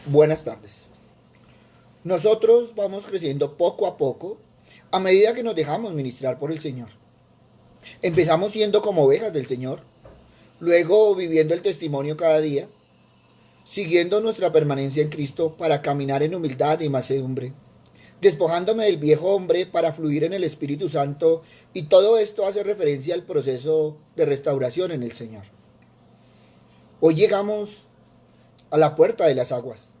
Buenas tardes. Nosotros vamos creciendo poco a poco a medida que nos dejamos ministrar por el Señor. Empezamos siendo como ovejas del Señor, luego viviendo el testimonio cada día, siguiendo nuestra permanencia en Cristo para caminar en humildad y mansedumbre, despojándome del viejo hombre para fluir en el Espíritu Santo, y todo esto hace referencia al proceso de restauración en el Señor. Hoy llegamos a la puerta de las aguas.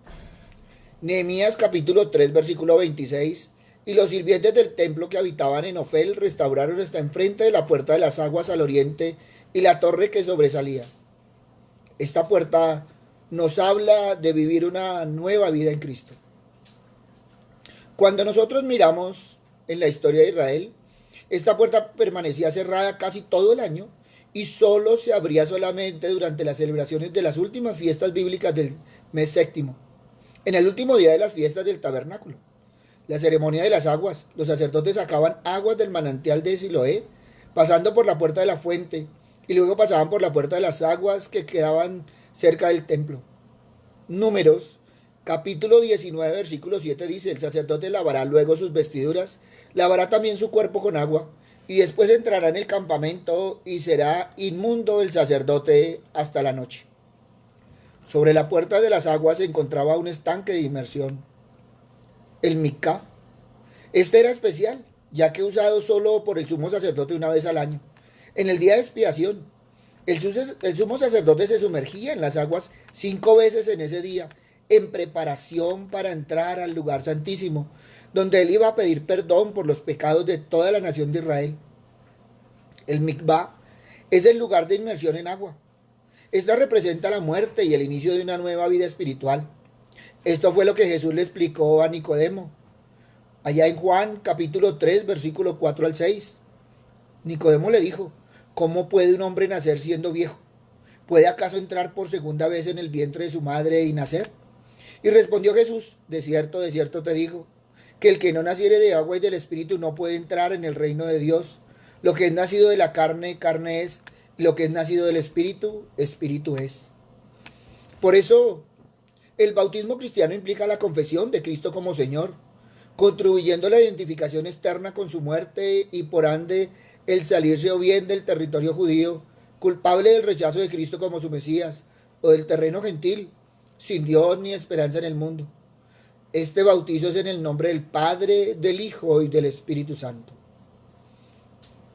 Nehemías capítulo 3 versículo 26. Y los sirvientes del templo que habitaban en Ofel restauraron hasta enfrente de la puerta de las aguas al oriente y la torre que sobresalía. Esta puerta nos habla de vivir una nueva vida en Cristo. Cuando nosotros miramos en la historia de Israel, esta puerta permanecía cerrada casi todo el año y solo se abría solamente durante las celebraciones de las últimas fiestas bíblicas del mes séptimo, en el último día de las fiestas del tabernáculo. La ceremonia de las aguas. Los sacerdotes sacaban aguas del manantial de Siloé, pasando por la puerta de la fuente, y luego pasaban por la puerta de las aguas que quedaban cerca del templo. Números, capítulo 19, versículo 7 dice: el sacerdote lavará luego sus vestiduras, lavará también su cuerpo con agua, y después entrará en el campamento y será inmundo el sacerdote hasta la noche. Sobre la puerta de las aguas se encontraba un estanque de inmersión, el Micá. Este era especial, ya que usado solo por el sumo sacerdote una vez al año. En el día de expiación, el sumo sacerdote se sumergía en las aguas 5 veces en ese día, en preparación para entrar al lugar santísimo, donde él iba a pedir perdón por los pecados de toda la nación de Israel. El Mikvah es el lugar de inmersión en agua. Esta representa la muerte y el inicio de una nueva vida espiritual. Esto fue lo que Jesús le explicó a Nicodemo, allá en Juan capítulo 3, versículo 4 al 6. Nicodemo le dijo: ¿cómo puede un hombre nacer siendo viejo? ¿Puede acaso entrar por segunda vez en el vientre de su madre y nacer? Y respondió Jesús: de cierto te digo, que el que no naciere de agua y del Espíritu no puede entrar en el reino de Dios. Lo que es nacido de la carne, carne es, y lo que es nacido del Espíritu, Espíritu es. Por eso, el bautismo cristiano implica la confesión de Cristo como Señor, contribuyendo a la identificación externa con su muerte y por ende el salirse o bien del territorio judío, culpable del rechazo de Cristo como su Mesías, o del terreno gentil, sin Dios ni esperanza en el mundo. Este bautizo es en el nombre del Padre, del Hijo y del Espíritu Santo.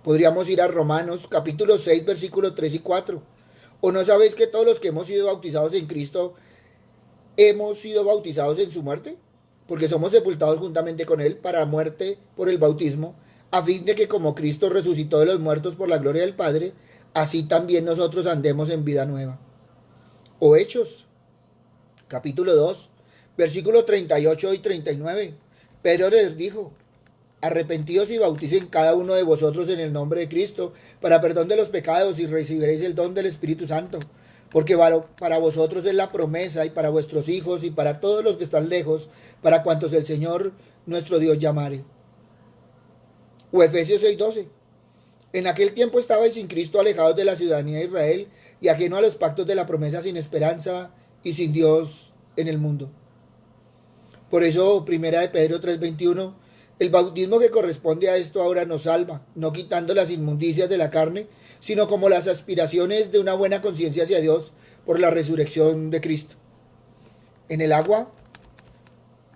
Podríamos ir a Romanos capítulo 6 versículos 3 y 4. ¿O no sabéis que todos los que hemos sido bautizados en Cristo hemos sido bautizados en su muerte? Porque somos sepultados juntamente con él para muerte por el bautismo, a fin de que como Cristo resucitó de los muertos por la gloria del Padre, así también nosotros andemos en vida nueva. O Hechos, capítulo 2, versículos 38 y 39. Pedro les dijo: arrepentíos y bauticen cada uno de vosotros en el nombre de Cristo para perdón de los pecados, y recibiréis el don del Espíritu Santo. Porque para vosotros es la promesa, y para vuestros hijos, y para todos los que están lejos, para cuantos el Señor nuestro Dios llamare. O Efesios 6:12. En aquel tiempo estabais sin Cristo, alejados de la ciudadanía de Israel, y ajeno a los pactos de la promesa, sin esperanza y sin Dios en el mundo. Por eso, primera de Pedro 3:21, el bautismo que corresponde a esto ahora nos salva, no quitando las inmundicias de la carne, sino como las aspiraciones de una buena conciencia hacia Dios por la resurrección de Cristo. En el agua,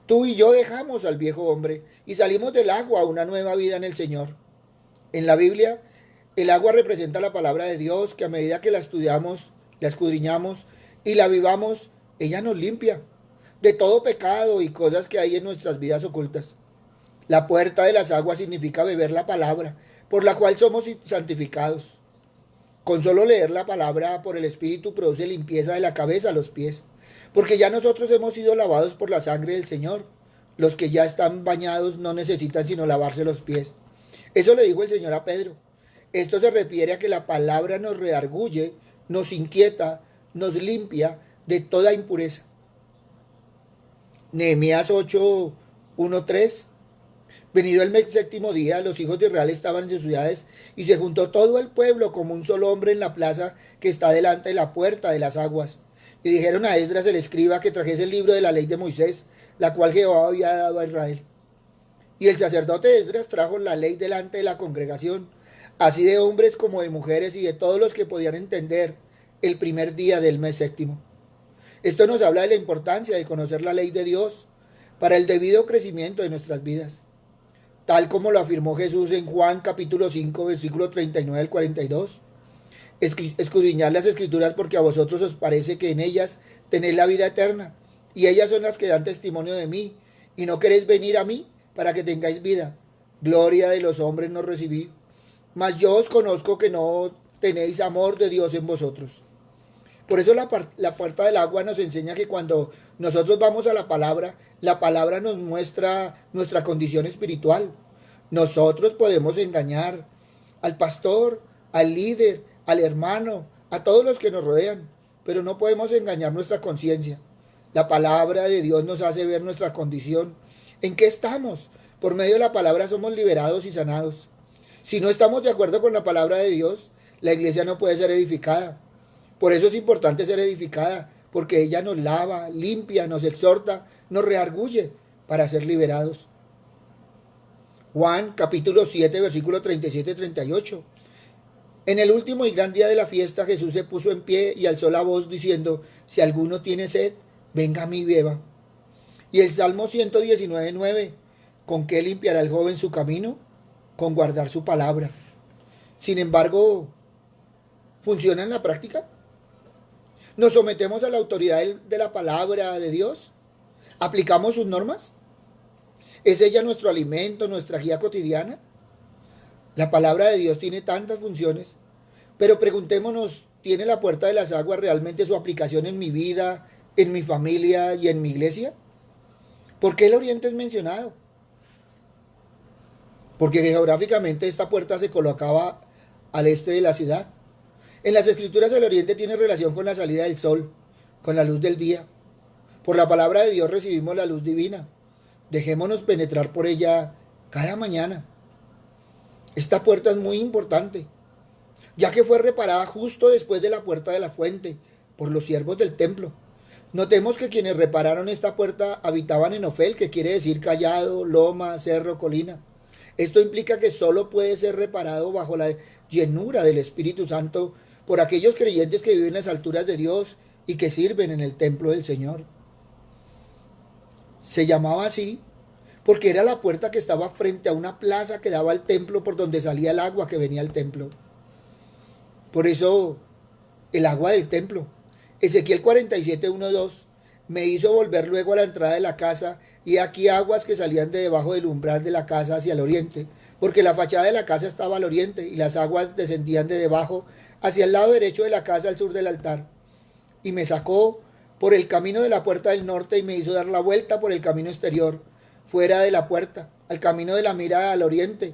tú y yo dejamos al viejo hombre y salimos del agua a una nueva vida en el Señor. En la Biblia, el agua representa la palabra de Dios, que a medida que la estudiamos, la escudriñamos y la vivamos, ella nos limpia de todo pecado y cosas que hay en nuestras vidas ocultas. La puerta de las aguas significa beber la palabra, por la cual somos santificados. Con solo leer la palabra por el Espíritu produce limpieza de la cabeza a los pies, porque ya nosotros hemos sido lavados por la sangre del Señor. Los que ya están bañados no necesitan sino lavarse los pies. Eso le dijo el Señor a Pedro. Esto se refiere a que la palabra nos redarguye, nos inquieta, nos limpia de toda impureza. Nehemías 8, 1, 3. Venido el séptimo día, los hijos de Israel estaban en sus ciudades, y se juntó todo el pueblo como un solo hombre en la plaza que está delante de la puerta de las aguas. y dijeron a Esdras el escriba que trajese el libro de la ley de Moisés, la cual Jehová había dado a Israel. Y el sacerdote Esdras trajo la ley delante de la congregación, así de hombres como de mujeres y de todos los que podían entender, el primer día del mes séptimo. Esto nos habla de la importancia de conocer la ley de Dios para el debido crecimiento de nuestras vidas, tal como lo afirmó Jesús en Juan capítulo 5, versículo 39 al 42. Escudriñad las escrituras porque a vosotros os parece que en ellas tenéis la vida eterna, y ellas son las que dan testimonio de mí, y no queréis venir a mí para que tengáis vida. Gloria de los hombres no recibí, mas yo os conozco que no tenéis amor de Dios en vosotros. Por eso la puerta del agua nos enseña que cuando nosotros vamos a la palabra nos muestra nuestra condición espiritual. Nosotros podemos engañar al pastor, al líder, al hermano, a todos los que nos rodean, pero no podemos engañar nuestra conciencia. La palabra de Dios nos hace ver nuestra condición. ¿En qué estamos? Por medio de la palabra somos liberados y sanados. Si no estamos de acuerdo con la palabra de Dios, la iglesia no puede ser edificada. Por eso es importante ser edificada, porque ella nos lava, limpia, nos exhorta, nos reargulle para ser liberados. Juan capítulo 7, versículo 37-38. En el último y gran día de la fiesta, Jesús se puso en pie y alzó la voz diciendo, si alguno tiene sed, venga a mí y beba. Y el Salmo 119:9, ¿con qué limpiará el joven su camino? Con guardar su palabra. Sin embargo, ¿funciona en la práctica? ¿Nos sometemos a la autoridad de la palabra de Dios? ¿Aplicamos sus normas? ¿Es ella nuestro alimento, nuestra guía cotidiana? La palabra de Dios tiene tantas funciones, pero preguntémonos, ¿tiene la puerta de las aguas realmente su aplicación en mi vida, en mi familia y en mi iglesia? ¿Por qué el oriente es mencionado? Porque geográficamente esta puerta se colocaba al este de la ciudad. En las escrituras el oriente tiene relación con la salida del sol, con la luz del día. Por la palabra de Dios recibimos la luz divina. Dejémonos penetrar por ella cada mañana. Esta puerta es muy importante, ya que fue reparada justo después de la puerta de la fuente, por los siervos del templo. Notemos que quienes repararon esta puerta habitaban en Ofel, que quiere decir callado, loma, cerro, colina. Esto implica que solo puede ser reparado bajo la llenura del Espíritu Santo por aquellos creyentes que viven en las alturas de Dios y que sirven en el templo del Señor. Se llamaba así porque era la puerta que estaba frente a una plaza que daba al templo por donde salía el agua que venía al templo. Por eso, el agua del templo. Ezequiel 47:1-2 me hizo volver luego a la entrada de la casa, y aquí aguas que salían de debajo del umbral de la casa hacia el oriente, porque la fachada de la casa estaba al oriente, y las aguas descendían de debajo hacia el lado derecho de la casa al sur del altar. Y me sacó por el camino de la puerta del norte y me hizo dar la vuelta por el camino exterior, fuera de la puerta, al camino de la mirada al oriente,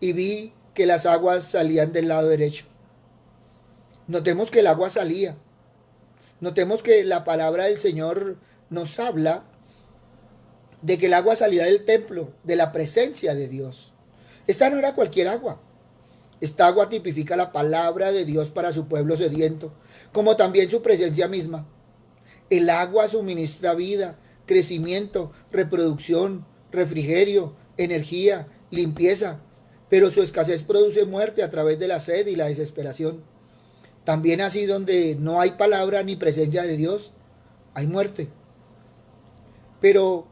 y vi que las aguas salían del lado derecho. Notemos que el agua salía. Notemos que la palabra del Señor nos habla de que el agua salía del templo, de la presencia de Dios. Esta no era cualquier agua. Esta agua tipifica la palabra de Dios para su pueblo sediento, como también su presencia misma. El agua suministra vida, crecimiento, reproducción, refrigerio, energía, limpieza, pero su escasez produce muerte a través de la sed y la desesperación. También así donde no hay palabra ni presencia de Dios, hay muerte. Pero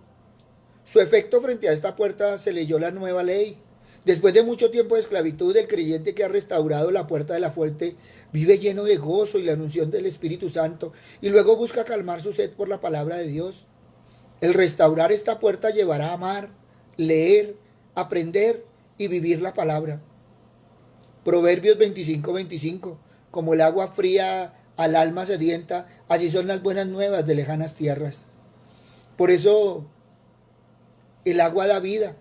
su efecto frente a esta puerta se leyó la nueva ley. Después de mucho tiempo de esclavitud, el creyente que ha restaurado la puerta de la fuente vive lleno de gozo y la unción del Espíritu Santo, y luego busca calmar su sed por la palabra de Dios. El restaurar esta puerta llevará a amar, leer, aprender y vivir la palabra. Proverbios 25:25. Como el agua fría al alma sedienta, así son las buenas nuevas de lejanas tierras. Por eso el agua da vida.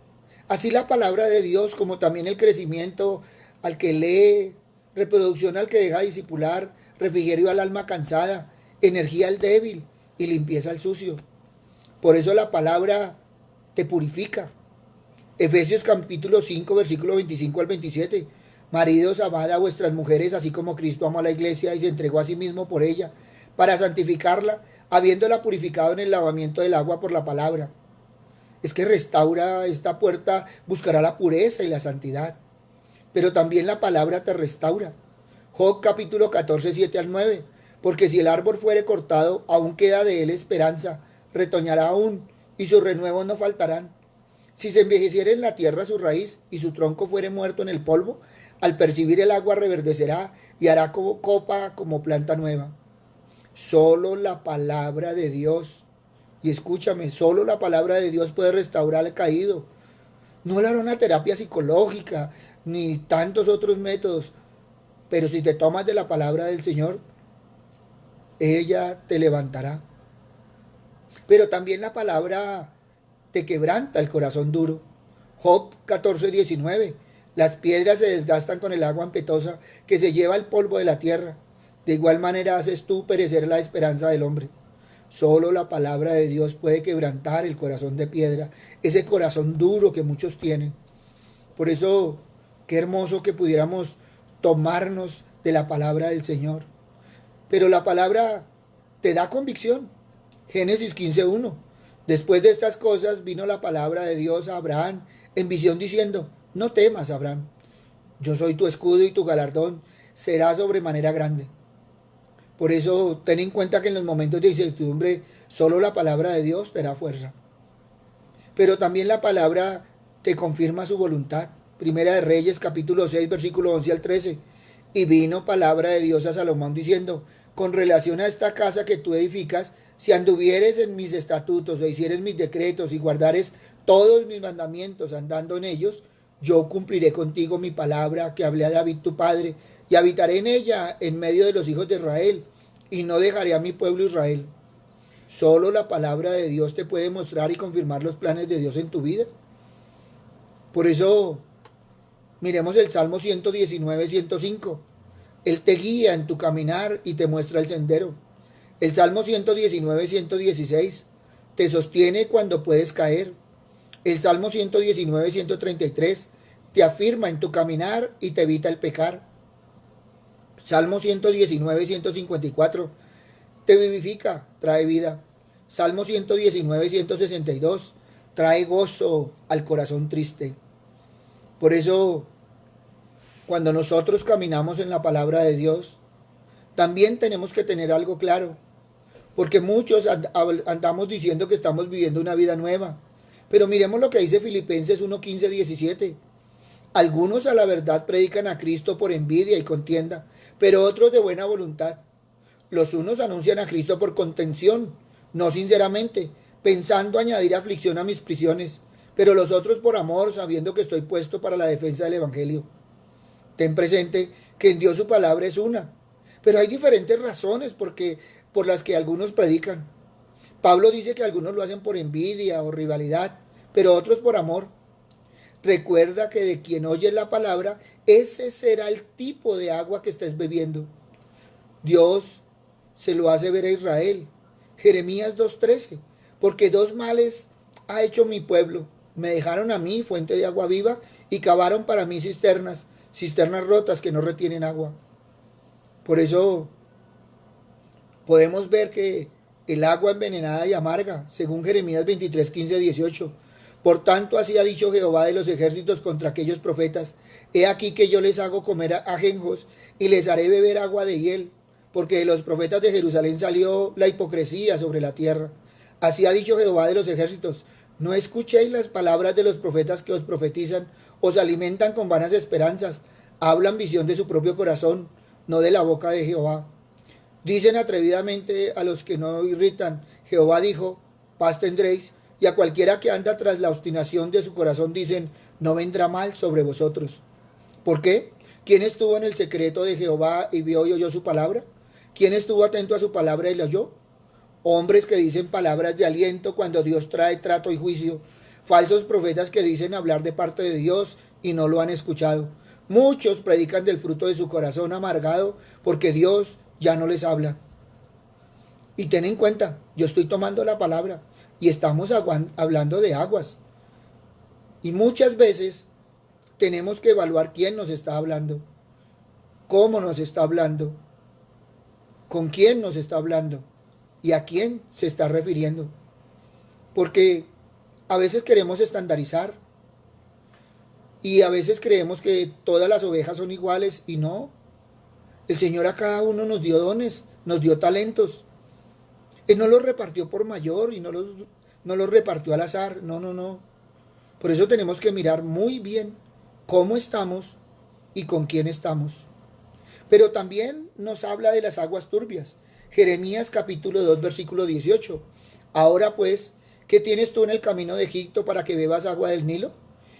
Así la palabra de Dios, como también el crecimiento al que lee, reproducción al que deja discipular, refrigerio al alma cansada, energía al débil y limpieza al sucio. Por eso la palabra te purifica. Efesios capítulo 5, versículo 25-27. Maridos, amad a vuestras mujeres, así como Cristo amó a la iglesia y se entregó a sí mismo por ella, para santificarla, habiéndola purificado en el lavamiento del agua por la palabra. Es que restaura esta puerta, buscará la pureza y la santidad. Pero también la palabra te restaura. Job capítulo 14, 7 al 9. Porque si el árbol fuere cortado, aún queda de él esperanza, retoñará aún, y sus renuevos no faltarán. Si se envejeciera en la tierra su raíz, y su tronco fuere muerto en el polvo, al percibir el agua reverdecerá, y hará como copa como planta nueva. Solo la palabra de Dios, y escúchame, solo la palabra de Dios puede restaurar al caído. No le hará una terapia psicológica, ni tantos otros métodos, pero si te tomas de la palabra del Señor, ella te levantará. Pero también la palabra te quebranta el corazón duro. Job 14, 19. Las piedras se desgastan con el agua impetuosa que se lleva el polvo de la tierra. De igual manera haces tú perecer la esperanza del hombre. Solo la palabra de Dios puede quebrantar el corazón de piedra, ese corazón duro que muchos tienen. Por eso, qué hermoso que pudiéramos tomarnos de la palabra del Señor. Pero la palabra te da convicción. Génesis 15:1. Después de estas cosas vino la palabra de Dios a Abraham en visión diciendo: no temas, Abraham, yo soy tu escudo y tu galardón será sobremanera grande. Por eso ten en cuenta que en los momentos de incertidumbre solo la palabra de Dios te da fuerza. Pero también la palabra te confirma su voluntad. Primera de Reyes capítulo 6 versículo 11 al 13. Y vino palabra de Dios a Salomón diciendo: con relación a esta casa que tú edificas, si anduvieres en mis estatutos o hicieres mis decretos y guardares todos mis mandamientos andando en ellos, yo cumpliré contigo mi palabra que hablé a David tu padre, y habitaré en ella en medio de los hijos de Israel, y no dejaré a mi pueblo Israel. Solo la palabra de Dios te puede mostrar y confirmar los planes de Dios en tu vida. Por eso, miremos el Salmo 119, 105. Él te guía en tu caminar y te muestra el sendero. El Salmo 119, 116. Te sostiene cuando puedes caer. El Salmo 119, 133. Te afirma en tu caminar y te evita el pecar. Salmo 119, 154. Te vivifica, trae vida. Salmo 119, 162. Trae gozo al corazón triste. Por eso, cuando nosotros caminamos en la palabra de Dios, también tenemos que tener algo claro. Porque muchos andamos diciendo que estamos viviendo una vida nueva. Pero miremos lo que dice Filipenses 1, 15, 17. Algunos a la verdad predican a Cristo por envidia y contienda, pero otros de buena voluntad. Los unos anuncian a Cristo por contención, no sinceramente, pensando añadir aflicción a mis prisiones, pero los otros por amor, sabiendo que estoy puesto para la defensa del Evangelio. Ten presente que en Dios su palabra es una, pero hay diferentes razones por las que algunos predican. Pablo dice que algunos lo hacen por envidia o rivalidad, pero otros por amor. Recuerda que de quien oyes la palabra, ese será el tipo de agua que estés bebiendo. Dios se lo hace ver a Israel. Jeremías 2:13. Porque dos males ha hecho mi pueblo. Me dejaron a mí fuente de agua viva y cavaron para mí cisternas rotas que no retienen agua. Por eso podemos ver que el agua envenenada y amarga, según Jeremías 23, 15, 18. Por tanto, así ha dicho Jehová de los ejércitos contra aquellos profetas: he aquí que yo les hago comer ajenjos y les haré beber agua de hiel, porque de los profetas de Jerusalén salió la hipocresía sobre la tierra. Así ha dicho Jehová de los ejércitos: no escuchéis las palabras de los profetas que os profetizan, os alimentan con vanas esperanzas, hablan visión de su propio corazón, no de la boca de Jehová. Dicen atrevidamente a los que no irritan: Jehová dijo, paz tendréis, y a cualquiera que anda tras la obstinación de su corazón dicen: no vendrá mal sobre vosotros. ¿Por qué? ¿Quién estuvo en el secreto de Jehová y vio y oyó su palabra? ¿Quién estuvo atento a su palabra y la oyó? Hombres que dicen palabras de aliento cuando Dios trae trato y juicio. Falsos profetas que dicen hablar de parte de Dios y no lo han escuchado. Muchos predican del fruto de su corazón amargado porque Dios ya no les habla. Y ten en cuenta, yo estoy tomando la palabra y estamos hablando de aguas. Y muchas veces tenemos que evaluar quién nos está hablando, cómo nos está hablando. con quién nos está hablando y a quién se está refiriendo. Porque a veces queremos estandarizar y a veces creemos que todas las ovejas son iguales y no. El Señor a cada uno nos dio dones, nos dio talentos. Él no los repartió por mayor y no los repartió al azar. No, no, no. Por eso tenemos que mirar muy bien cómo estamos y con quién estamos. Pero también nos habla de las aguas turbias. Jeremías capítulo 2 versículo 18. Ahora pues, ¿qué tienes tú en el camino de Egipto para que bebas agua del Nilo?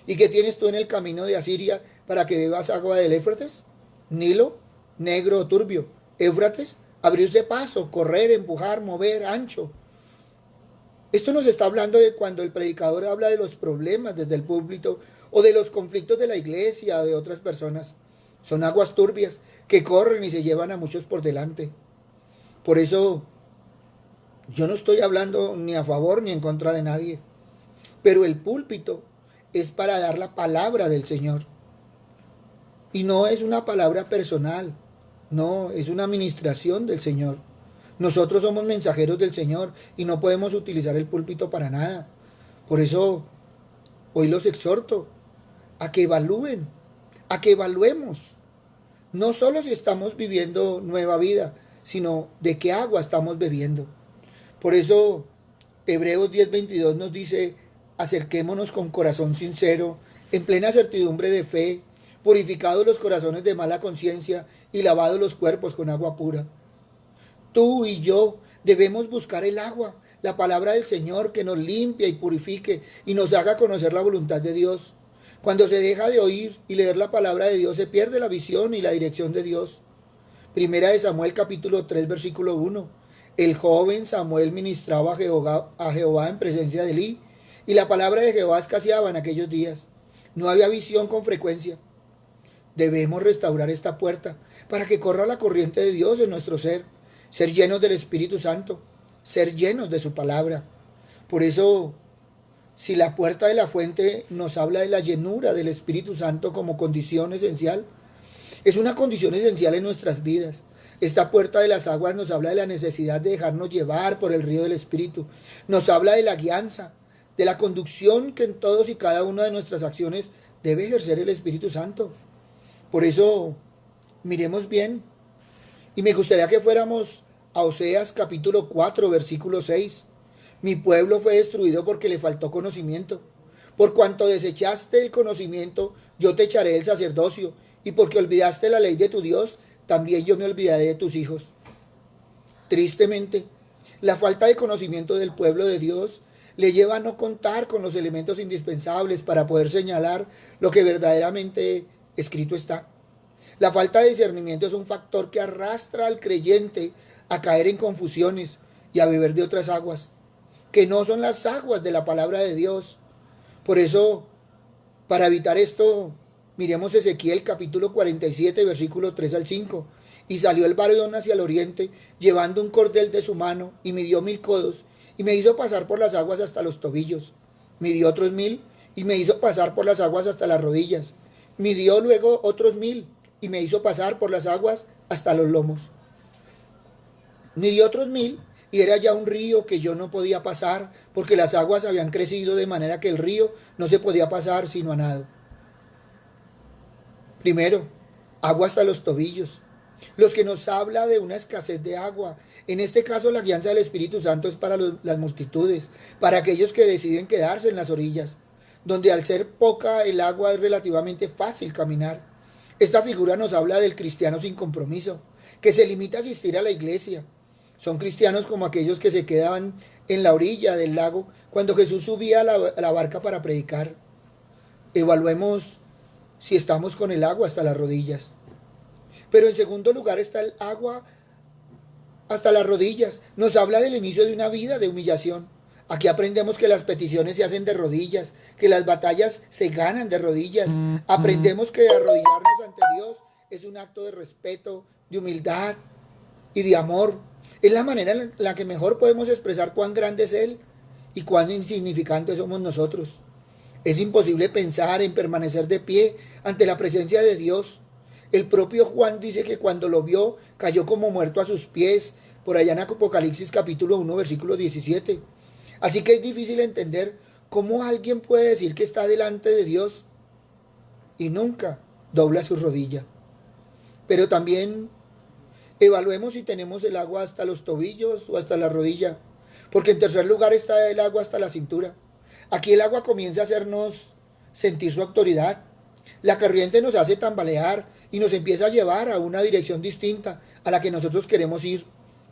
¿Y qué tienes tú en el camino de Asiria para que bebas agua del Éufrates? Nilo, negro o turbio. Éufrates, abrirse paso, correr, empujar, mover, ancho. Esto nos está hablando de cuando el predicador habla de los problemas desde el púlpito o de los conflictos de la iglesia o de otras personas. Son aguas turbias que corren y se llevan a muchos por delante. Por eso yo no estoy hablando ni a favor ni en contra de nadie. Pero el púlpito es para dar la palabra del Señor. Y no es una palabra personal, no, es una administración del Señor. Nosotros somos mensajeros del Señor y no podemos utilizar el púlpito para nada. Por eso hoy los exhorto a que evalúen, a que evaluemos, no solo si estamos viviendo nueva vida, sino de qué agua estamos bebiendo. Por eso Hebreos 10:22 nos dice: acerquémonos con corazón sincero, en plena certidumbre de fe, purificados los corazones de mala conciencia y lavados los cuerpos con agua pura. Tú y yo debemos buscar el agua, la palabra del Señor que nos limpia y purifique y nos haga conocer la voluntad de Dios. Cuando se deja de oír y leer la palabra de Dios, se pierde la visión y la dirección de Dios. Primera de Samuel capítulo 3 versículo 1. El joven Samuel ministraba a Jehová en presencia de Elí, y la palabra de Jehová escaseaba en aquellos días. No había visión con frecuencia. Debemos restaurar esta puerta para que corra la corriente de Dios en nuestro ser llenos del Espíritu Santo, ser llenos de su palabra. Por eso, si la puerta de la fuente nos habla de la llenura del Espíritu Santo como condición esencial, es una condición esencial en nuestras vidas. Esta puerta de las aguas nos habla de la necesidad de dejarnos llevar por el río del Espíritu. Nos habla de la guianza, de la conducción que en todos y cada una de nuestras acciones debe ejercer el Espíritu Santo. Por eso, miremos bien. Y me gustaría que fuéramos a Oseas capítulo 4, versículo 6. Mi pueblo fue destruido porque le faltó conocimiento. Por cuanto desechaste el conocimiento, yo te echaré el sacerdocio. Y porque olvidaste la ley de tu Dios, también yo me olvidaré de tus hijos. Tristemente, la falta de conocimiento del pueblo de Dios le lleva a no contar con los elementos indispensables para poder señalar lo que verdaderamente escrito está. La falta de discernimiento es un factor que arrastra al creyente a caer en confusiones y a beber de otras aguas, que no son las aguas de la palabra de Dios. Por eso, para evitar esto, miremos Ezequiel capítulo 47, versículo 3 al 5. Y salió el varón hacia el oriente, llevando un cordel de su mano, y midió 1000 codos, y me hizo pasar por las aguas hasta los tobillos. Midió otros 1000, y me hizo pasar por las aguas hasta las rodillas. Midió luego otros 1000, y me hizo pasar por las aguas hasta los lomos. Midió otros 1000, y era ya un río que yo no podía pasar, porque las aguas habían crecido de manera que el río no se podía pasar sino a nado. Primero, agua hasta los tobillos. Los que nos habla de una escasez de agua. En este caso, la guianza del Espíritu Santo es para las multitudes, para aquellos que deciden quedarse en las orillas, donde al ser poca el agua es relativamente fácil caminar. Esta figura nos habla del cristiano sin compromiso, que se limita a asistir a la iglesia. Son cristianos como aquellos que se quedaban en la orilla del lago cuando Jesús subía a la barca para predicar. Evaluemos si estamos con el agua hasta las rodillas. Pero en segundo lugar está el agua hasta las rodillas. Nos habla del inicio de una vida de humillación. Aquí aprendemos que las peticiones se hacen de rodillas, que las batallas se ganan de rodillas. Aprendemos que arrodillarnos ante Dios es un acto de respeto, de humildad y de amor. Es la manera en la que mejor podemos expresar cuán grande es Él y cuán insignificantes somos nosotros. Es imposible pensar en permanecer de pie ante la presencia de Dios. El propio Juan dice que cuando lo vio cayó como muerto a sus pies, por allá en Apocalipsis capítulo 1, versículo 17. Así que es difícil entender cómo alguien puede decir que está delante de Dios y nunca dobla su rodilla. Pero también evaluemos si tenemos el agua hasta los tobillos o hasta la rodilla, porque en tercer lugar está el agua hasta la cintura. Aquí el agua comienza a hacernos sentir su autoridad. La corriente nos hace tambalear y nos empieza a llevar a una dirección distinta a la que nosotros queremos ir.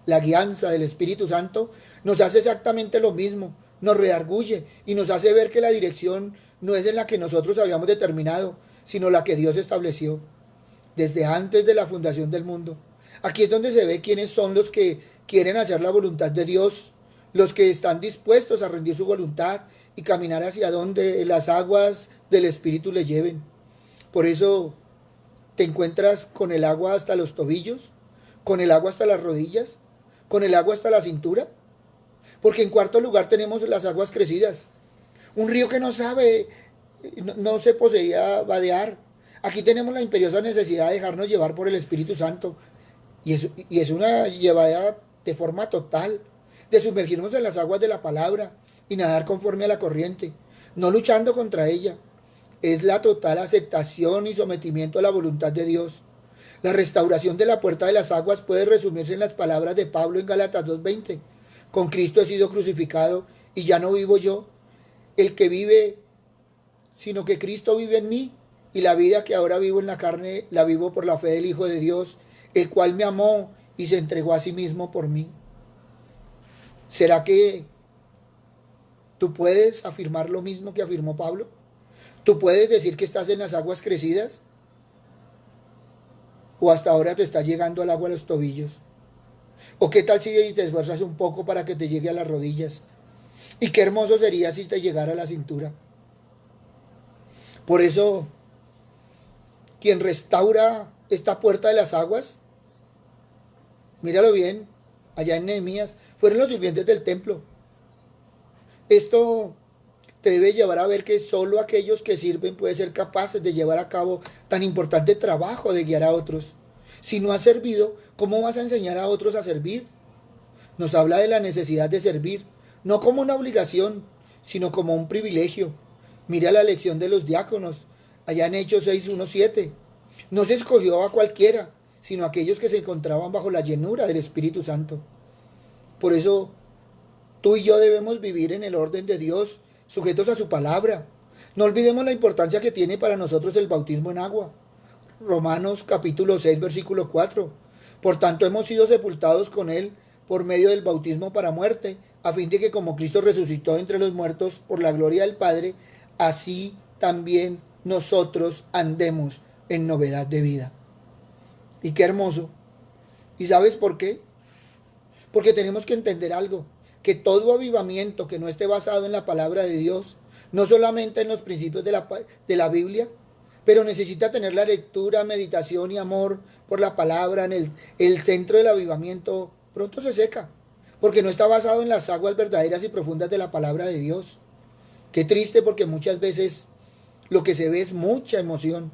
La guianza del Espíritu Santo nos hace exactamente lo mismo, nos redarguye y nos hace ver que la dirección no es en la que nosotros habíamos determinado, sino la que Dios estableció desde antes de la fundación del mundo. Aquí es donde se ve quiénes son los que quieren hacer la voluntad de Dios, los que están dispuestos a rendir su voluntad y caminar hacia donde las aguas del Espíritu le lleven. Por eso te encuentras con el agua hasta los tobillos, con el agua hasta las rodillas, con el agua hasta la cintura. Porque en cuarto lugar tenemos las aguas crecidas. Un río que no sabe, no se poseía vadear. Aquí tenemos la imperiosa necesidad de dejarnos llevar por el Espíritu Santo. Y es una llevada de forma total, de sumergirnos en las aguas de la palabra y nadar conforme a la corriente, no luchando contra ella. Es la total aceptación y sometimiento a la voluntad de Dios. La restauración de la puerta de las aguas puede resumirse en las palabras de Pablo en Gálatas 2:20. Con Cristo he sido crucificado y ya no vivo yo, el que vive, sino que Cristo vive en mí, y la vida que ahora vivo en la carne la vivo por la fe del Hijo de Dios, el cual me amó y se entregó a sí mismo por mí. ¿Será que tú puedes afirmar lo mismo que afirmó Pablo? ¿Tú puedes decir que estás en las aguas crecidas? ¿O hasta ahora te está llegando el agua a los tobillos? ¿O qué tal si te esfuerzas un poco para que te llegue a las rodillas? Y qué hermoso sería si te llegara a la cintura. Por eso, quien restaura esta puerta de las aguas, míralo bien, allá en Nehemías, fueron los sirvientes del templo. Esto te debe llevar a ver que solo aquellos que sirven pueden ser capaces de llevar a cabo tan importante trabajo de guiar a otros. Si no has servido, ¿cómo vas a enseñar a otros a servir? Nos habla de la necesidad de servir, no como una obligación, sino como un privilegio. Mira la lección de los diáconos, allá en Hechos 6:1-7. No se escogió a cualquiera, sino a aquellos que se encontraban bajo la llenura del Espíritu Santo. Por eso, tú y yo debemos vivir en el orden de Dios, sujetos a su palabra. No olvidemos la importancia que tiene para nosotros el bautismo en agua. Romanos capítulo 6, versículo 4. Por tanto, hemos sido sepultados con él por medio del bautismo para muerte, a fin de que como Cristo resucitó entre los muertos por la gloria del Padre, así también nosotros andemos en novedad de vida. Y qué hermoso. ¿Y sabes por qué? Porque tenemos que entender algo, que todo avivamiento que no esté basado en la palabra de Dios, no solamente en los principios de la Biblia, pero necesita tener la lectura, meditación y amor por la palabra en el centro del avivamiento, pronto se seca, porque no está basado en las aguas verdaderas y profundas de la palabra de Dios. Qué triste, porque muchas veces lo que se ve es mucha emoción.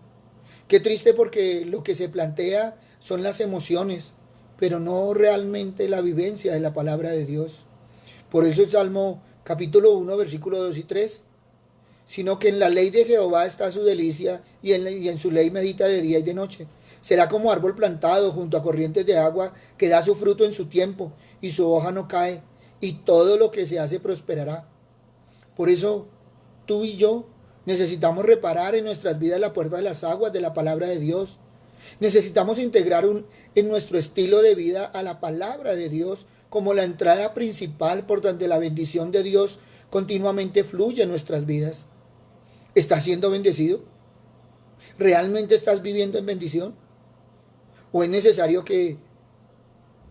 Qué triste, porque lo que se plantea son las emociones, pero no realmente la vivencia de la palabra de Dios. Por eso el Salmo capítulo 1, versículo 2 y 3, sino que en la ley de Jehová está su delicia, y en su ley medita de día y de noche. Será como árbol plantado junto a corrientes de agua, que da su fruto en su tiempo, y su hoja no cae, y todo lo que se hace prosperará. Por eso tú y yo necesitamos reparar en nuestras vidas la puerta de las aguas de la palabra de Dios. Necesitamos integrar en nuestro estilo de vida a la palabra de Dios como la entrada principal por donde la bendición de Dios continuamente fluye en nuestras vidas. ¿Estás siendo bendecido? ¿Realmente estás viviendo en bendición? ¿O es necesario que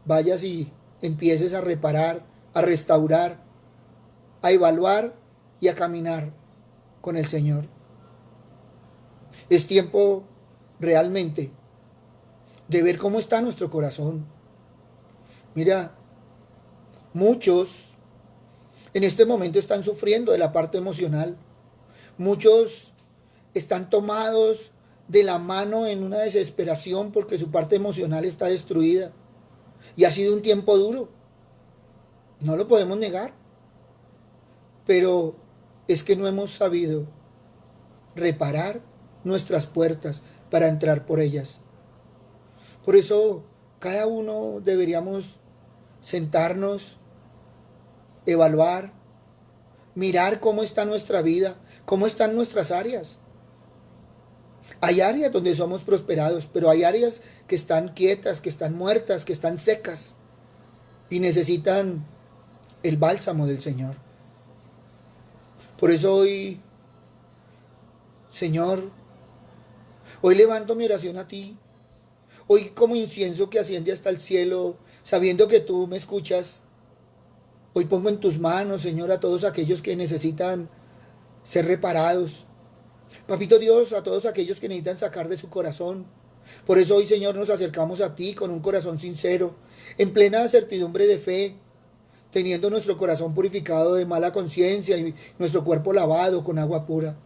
vayas y empieces a reparar, a restaurar, a evaluar y a caminar con el Señor? Es tiempo realmente de ver cómo está nuestro corazón. Mira, muchos en este momento están sufriendo de la parte emocional. Muchos están tomados de la mano en una desesperación porque su parte emocional está destruida. Y ha sido un tiempo duro, no lo podemos negar, pero es que no hemos sabido reparar nuestras puertas para entrar por ellas. Por eso cada uno deberíamos sentarnos, evaluar, mirar cómo está nuestra vida, cómo están nuestras áreas. Hay áreas donde somos prosperados, pero hay áreas que están quietas, que están muertas, que están secas y necesitan el bálsamo del Señor. Por eso hoy, Señor, hoy levanto mi oración a ti. Hoy como incienso que asciende hasta el cielo, sabiendo que tú me escuchas. Hoy pongo en tus manos, Señor, a todos aquellos que necesitan ser reparados. Papito Dios, a todos aquellos que necesitan sacar de su corazón. Por eso hoy, Señor, nos acercamos a ti con un corazón sincero, en plena certidumbre de fe, teniendo nuestro corazón purificado de mala conciencia y nuestro cuerpo lavado con agua pura.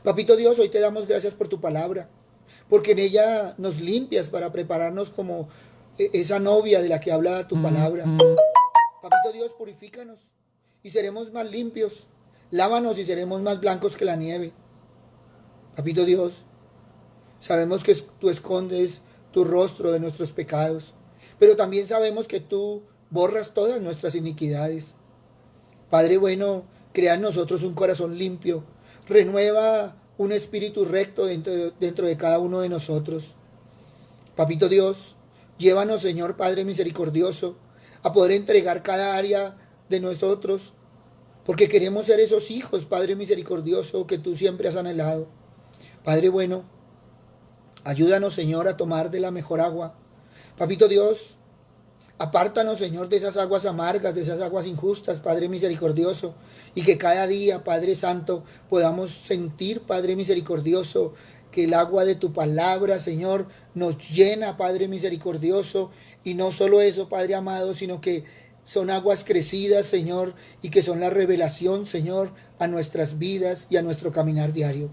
Papito Dios, hoy te damos gracias por tu palabra, porque en ella nos limpias para prepararnos como esa novia de la que habla tu palabra. Papito Dios, purifícanos y seremos más limpios. Lávanos y seremos más blancos que la nieve. Papito Dios, sabemos que tú escondes tu rostro de nuestros pecados, pero también sabemos que tú borras todas nuestras iniquidades. Padre bueno, crea en nosotros un corazón limpio, renueva un espíritu recto dentro de cada uno de nosotros. Papito Dios, llévanos, Señor Padre misericordioso, a poder entregar cada área de nosotros, porque queremos ser esos hijos, Padre misericordioso, que tú siempre has anhelado. Padre bueno, ayúdanos, Señor, a tomar de la mejor agua. Papito Dios, apártanos, Señor, de esas aguas amargas, de esas aguas injustas, Padre misericordioso, y que cada día, Padre Santo, podamos sentir, Padre misericordioso, que el agua de tu palabra, Señor, nos llena, Padre misericordioso, y no solo eso, Padre amado, sino que son aguas crecidas, Señor, y que son la revelación, Señor, a nuestras vidas y a nuestro caminar diario.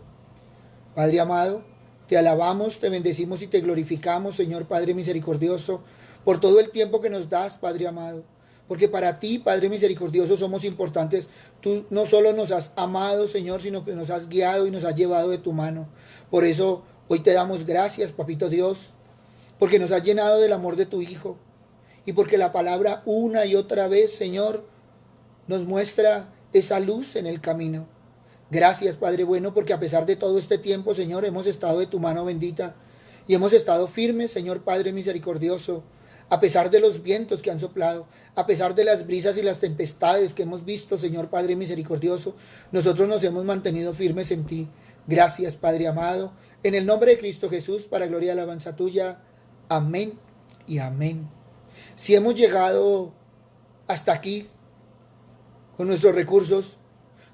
Padre amado, te alabamos, te bendecimos y te glorificamos, Señor Padre misericordioso, por todo el tiempo que nos das, Padre amado. Porque para ti, Padre misericordioso, somos importantes. Tú no solo nos has amado, Señor, sino que nos has guiado y nos has llevado de tu mano. Por eso hoy te damos gracias, Papito Dios, porque nos has llenado del amor de tu Hijo. Y porque la palabra una y otra vez, Señor, nos muestra esa luz en el camino. Gracias, Padre bueno, porque a pesar de todo este tiempo, Señor, hemos estado de tu mano bendita y hemos estado firmes, Señor Padre misericordioso, a pesar de los vientos que han soplado, a pesar de las brisas y las tempestades que hemos visto, Señor Padre misericordioso, nosotros nos hemos mantenido firmes en ti. Gracias, Padre amado, en el nombre de Cristo Jesús, para gloria y alabanza tuya. Amén y amén. Si hemos llegado hasta aquí con nuestros recursos,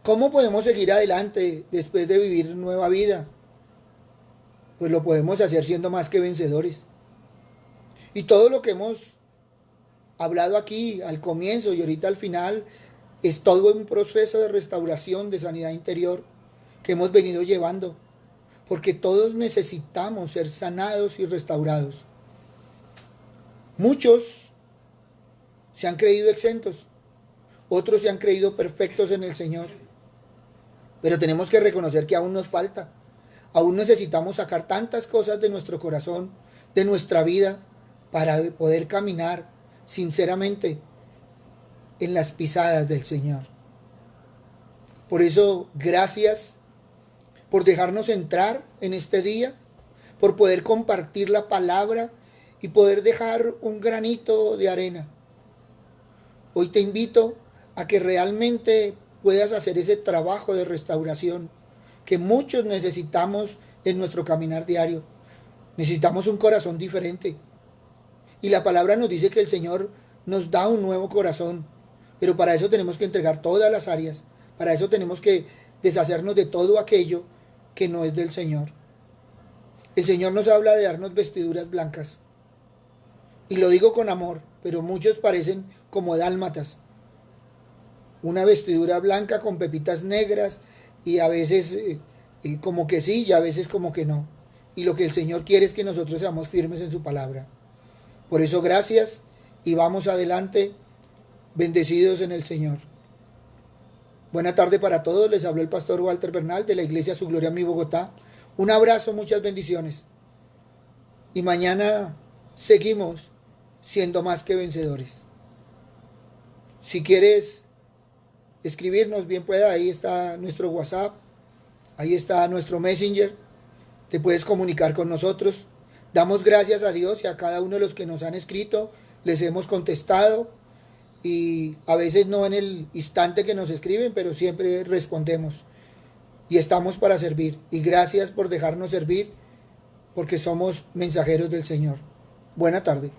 ¿cómo podemos seguir adelante después de vivir nueva vida? Pues lo podemos hacer siendo más que vencedores. Y todo lo que hemos hablado aquí al comienzo y ahorita al final es todo un proceso de restauración, de sanidad interior que hemos venido llevando. Porque todos necesitamos ser sanados y restaurados. Muchos se han creído exentos, otros se han creído perfectos en el Señor. Pero tenemos que reconocer que aún nos falta. Aún necesitamos sacar tantas cosas de nuestro corazón, de nuestra vida, para poder caminar sinceramente en las pisadas del Señor. Por eso, gracias por dejarnos entrar en este día, por poder compartir la palabra y poder dejar un granito de arena. Hoy te invito a que realmente puedas hacer ese trabajo de restauración que muchos necesitamos en nuestro caminar diario. Necesitamos un corazón diferente. Y la palabra nos dice que el Señor nos da un nuevo corazón. Pero para eso tenemos que entregar todas las áreas. Para eso tenemos que deshacernos de todo aquello que no es del Señor. El Señor nos habla de darnos vestiduras blancas. Y lo digo con amor, pero muchos parecen como dálmatas. Una vestidura blanca con pepitas negras y a veces como que sí y a veces como que no. y lo que el Señor quiere es que nosotros seamos firmes en su palabra. Por eso gracias y vamos adelante, bendecidos en el Señor. Buena tarde para todos, les habló el pastor Walter Bernal de la Iglesia Su Gloria Mi Bogotá. Un abrazo, muchas bendiciones. Y mañana seguimos siendo más que vencedores. Si quieres escribirnos, bien pueda, ahí está nuestro WhatsApp, ahí está nuestro Messenger, te puedes comunicar con nosotros. Damos gracias a Dios y a cada uno de los que nos han escrito, les hemos contestado y a veces no en el instante que nos escriben, pero siempre respondemos y estamos para servir. Y gracias por dejarnos servir, porque somos mensajeros del Señor. Buena tarde.